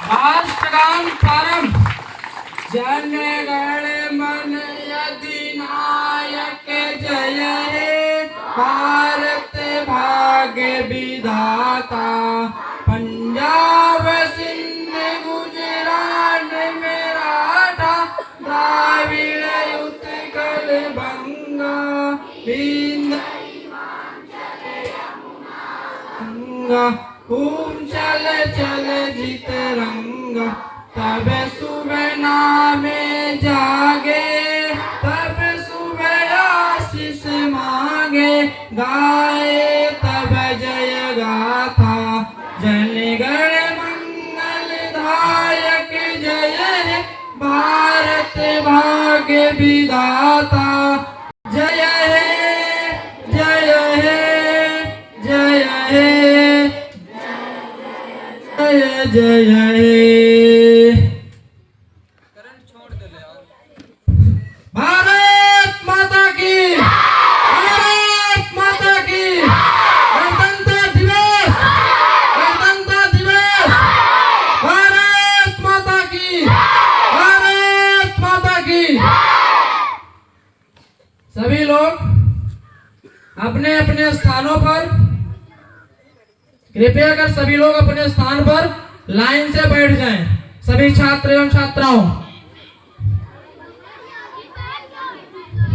राष्ट्रगान प्रारंभ। जन गण मन अधिनायक जय हे, भारत भाग्य विधाता। पंजाब सिंध गुजरात मराठा, द्राविड़ उत्कल बंगा, विंध्य गंगा। खूब चल चल जित रंगा, तब सुबह नामे जागे, तब सुबह आशीष मांगे। गाए तब जय गाथा, जन गण मंगल दायक जय हे, भारत भाग्य विधाता। जय हे जय हे जय हे जय जय हे। भारत माता की, भारत माता की। गणतंत्र दिवस, गणतंत्र दिवस। भारत माता की, भारत माता की। सभी लोग अपने अपने स्थानों पर, कृपया कर सभी लोग अपने स्थान पर लाइन से बैठ जाएं। सभी छात्र एवं छात्राओं